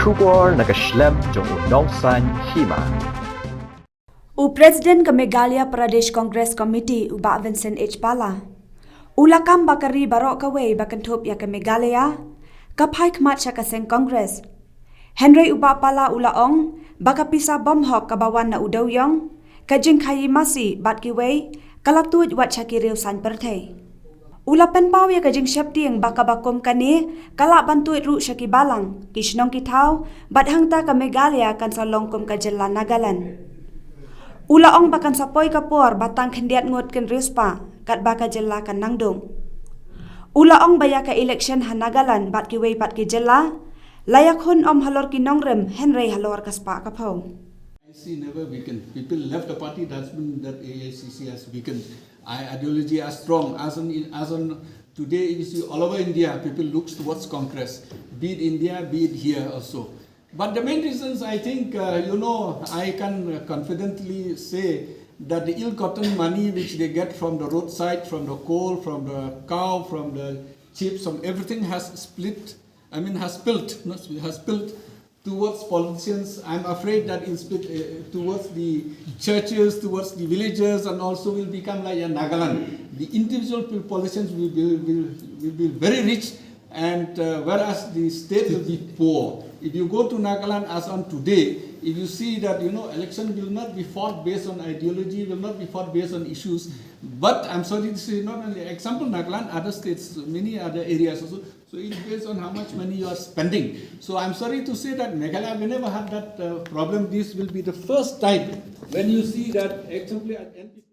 Shubor nagaslem jong unongsan Hima. President ke Meghalaya Pradesh Congress Committee uba Vincent H. Pala. Ulakam bakari barok kawai bakantop ya ke Meghalaya, kapai kemat syakaseng Congress. Henry uba Pala ulaong, baka Pisa bom hok kabawan na Dewïong, kajing kayi Masi bat kiwai, kalak Tuid wat syaki Riew Saiñpyrthei. Ulapan pau ya kajing syapting baka bakom kani, kalak bantuit ru syaki balang, kishnong kitau, bat hangta ke Meghalaya kan salong kum kajela Nagaland. Ulaong bakan sapoy kapor batang kendiat ngut ken rispa kat baka jela kan nangdung. Ulaong baya ka election han Nagaland bat kiwei pat ki jela, layak hun om halor ki nongrem Henry halor kaspa kapau. IACC never weakened. People left the party, that's been that AICC has weakened. Ideology are strong. As on today, you see all over India, people look towards Congress, be it India, be it here also. But the main reasons, I think, I can confidently say that the ill-gotten money which they get from the roadside, from the coal, from the cow, from the chips, from everything has spilled towards politicians. I'm afraid that it's split towards the churches, towards the villages, and also will become like a Nagaland. The individual politicians will be very rich, and whereas the state will be poor. If you go to Nagaland as on today, if you see that election will not be fought based on ideology, will not be fought based on issues. But I'm sorry to say, not only example Nagaland, other states, many other areas also. So it's based on how much money you are spending. So I'm sorry to say that Meghalaya, we never had that problem. This will be the first time when you see that example at NP.